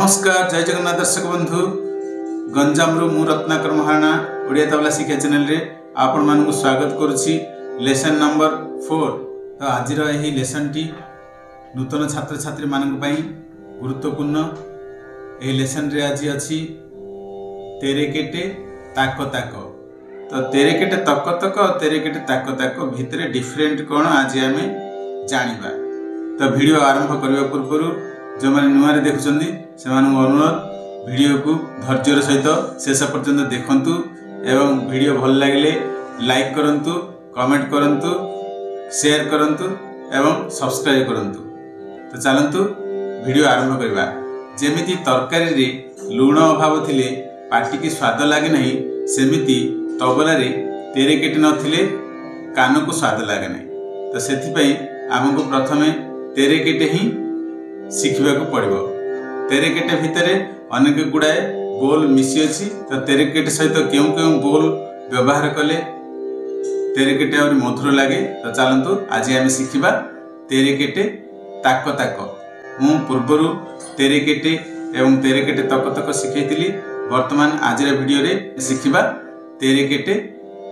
नमस्कार जय जगन्नाथ दर्शक बंधु गंजाम मु रत्नाकर महाराणा ओडिया तबला शिक्षा चैनल रे आपण मानकु स्वागत करुछि लेसन नंबर 4। तो आज यही लेसन टी नूतन छात्र छात्री मानक पई गुरुत्वपूर्ण ए लेसन रे आज अछि तेरेकेटे ताको ताको। तो तेरेकेटे तक तक और तेरेकेटे ताको ताको भितरे डिफरेंट कोन आज आमे जानिबा। तो वीडियो आरंभ करबा पूर्व जो मैंने नुआ देखुं से अनुरोध वीडियो को धैर्यर सहित शेष पर्यंत देखंतु एवं वीडियो भल लगे लाइक करंतु, कमेंट करंतु, शेयर करंतु एवं सब्सक्राइब करंतु। तो चलंतु वीडियो आरंभ करबा। जेमिति तरकारी रे लुण अभाव थिले पाटी की स्वाद लागे नहीं, सेमिति तबला रे तेरेकेटे नथिले कान को स्वाद लागे नहीं। तो सेथिपई आमको प्रथमे तेरेकेटे ही शिखा पड़ो। तेरेकेटे भितरे अनेक गुड़ाए बोल मिसी अच्छी। तो तेरेकेटे सहित क्यों क्यों बोल व्यवहार कले तेरेकेटे और मधुर लगे। तो चलतु आज आम शिखा तेरेकेटे ताको ताको। मु पूर्वर तेरेकेटे एवं तेरेकेटे तक तक शिखई। वर्तमान आज वीडियो रे शिखा तेरेकेटे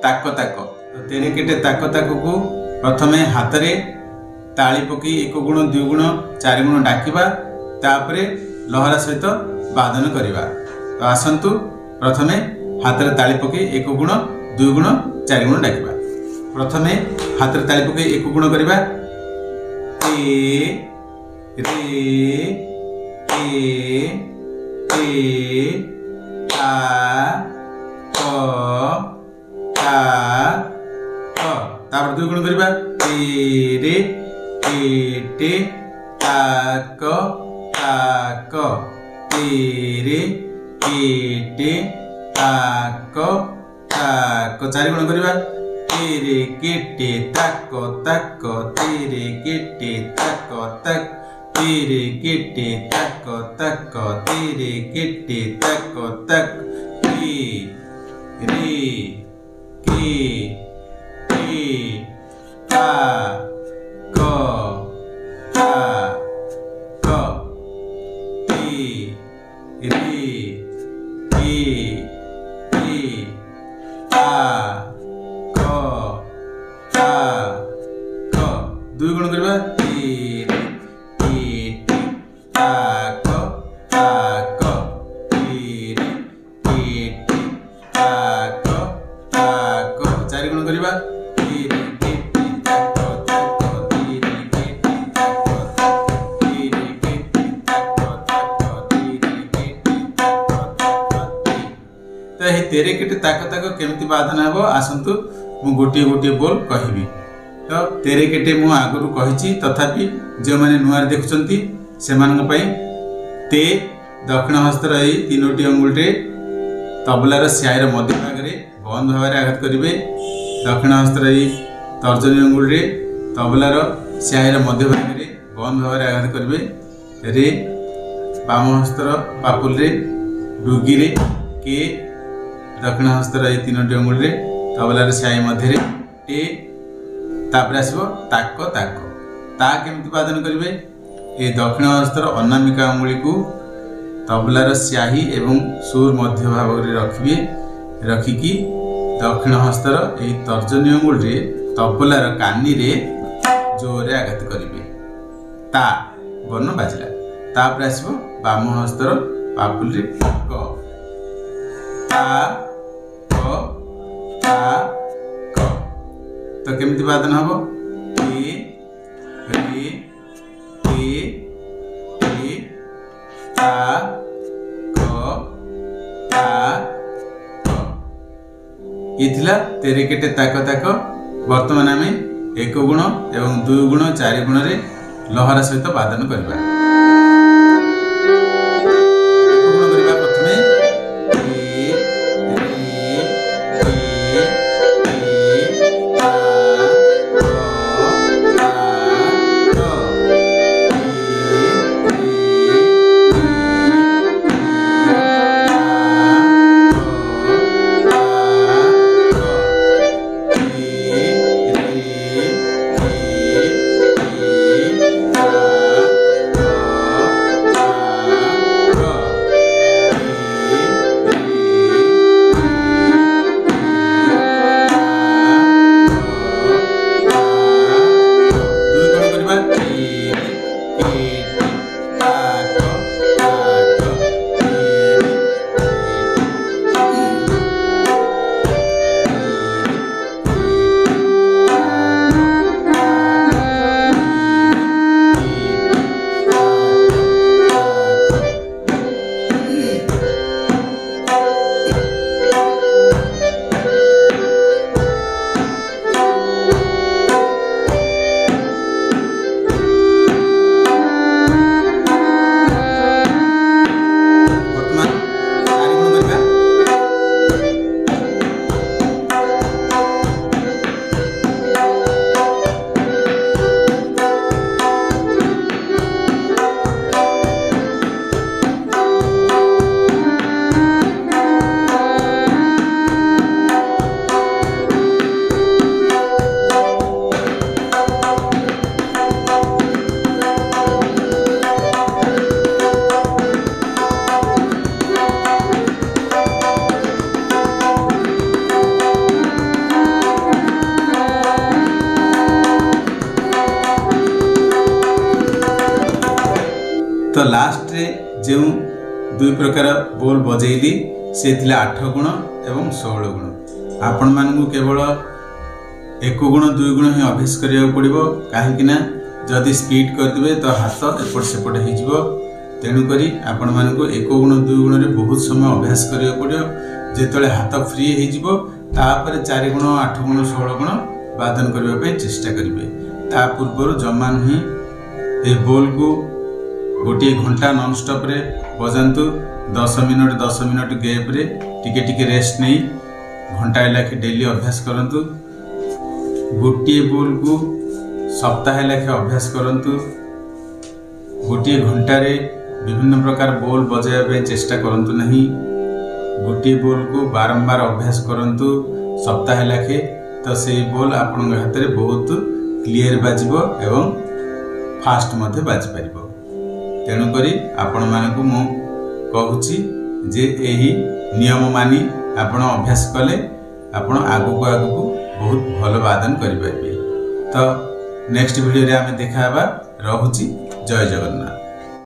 ताको ताको। तो तेरेकेटे ताको ताको को प्रथमे हाथ में ताली पकई 1 गुण 2 गुण 4 गुण डाकिबा, तापरे लहरा सहित वादन करिबा। तो आसंतु प्रथमे हाथ रे ताली पकई 1 गुण 2 गुण 4 गुण डाकिबा। प्रथमे हाथ रे ताली पकई 1 गुण करिबा ए ता क। तापर 2 गुण करिबा रे केटे ताको ताको। तेरे केटे ताको ताको। 4 गुण करिबा तेरे केटे ताको ताको। तेरे केटे ताको ताको। तेरे केटे ताको ताको। तेरे केटे ताको ताको। रे के ता दुई गुण करबा तेरे केटे ताको ताको। तेरे केटे ताको ताको। 4 गुण करबा तेरे केटे ताको ताको। तेरे केटे ताको ताको। तेरे केटे ताको ताको। तेरे केटे ताको ताको। तो हे तेरे केटे ताको ताको केमती बाधन हबो आसंतु मु गोटे गोटे बोल कहबी। तो तेरेकेटे मु आगु कही, तथापि जो मैंने नुआ देखुंट से ते दक्षिण हस्तर यही 3टी अंगुल तबलार स्याईर मध्य भाग में बंद भाव आघात करेंगे। दक्षिण हस्तर यही तर्जनी अंगुल तबलार स्याईर मध्य भाग में बंद भाव आघात करेंगे। रे बाम हस्तर पापुल डुगी रे के दक्षिण हस्तर यही 3टी अंगुल तबलार स्याई मध्य टे। तापर आसो ताको ताको। ता केमती वादन करेंगे ए दक्षिण हस्तर अनामिका अंगुली को तबलार स्याही एवं सुर मध्य भाग में रखिए। रखिकी दक्षिण हस्तर यही तर्जनी अंगुल तबलार कानी रे जोरे आघात करेंगे। ता वर्ण बाजिला। तापर आसो बाम हस्तर पापुल क। ता क ता क। तो केमती वादन हम ए रे ता क ता क। ये थिला तेरेकेटे ताको ताको। वर्तमान आम 1 गुण एवं 2 गुण 4 गुण रे लहरा सहित वादन करबा। तो लास्ट रे जो 2 प्रकार बोल बजेली से 8 गुण एवं 16 गुण। आपण मानू केवल 1 गुण 2 गुण ही अभ्यास करिया पड़िबो, काहेकि ना जदि स्पीड करदिबे तो हाथ एपट सेपट हो जिवो। तेणु करी आपण मानू 1 गुण 2 गुण रे बहुत समय अभ्यास करिया पड़ियो। जेतले हाथ फ्री हो जिवो तापर 4 गुण 8 गुण 16 गुण वादन करबा पे चेष्टा करिवे। ता पूर्व जमा नहीं ए बोल को गोटे घंटा नॉन स्टॉप रे बजांतु। 10 मिनट गैप रे टिके टिके रेस्ट नहीं घंटा लाखे डेली अभ्यास करंतु। गोटे बोल को सप्ताह लाखे अभ्यास करंतु। गोटे घंटा रे विभिन्न प्रकार बोल बजाइबा चेष्टा करंतु नहीं। गोटे बोल को बारंबार अभ्यास करंतु सप्ताह लाखे, तो से बोल आपण हाथ में बहुत क्लियर बाजिबो एवं फास्ट मध्य बाजि पारिबो। तेणु करी आपण मानकु मु कहूची जे एही नियम मानी आपण अभ्यास कले आपण आगु को बहुत भल वादन करि पारिबे। तो नेक्स्ट वीडियो रे आमे देखा बा। रहुची जय जगन्नाथ।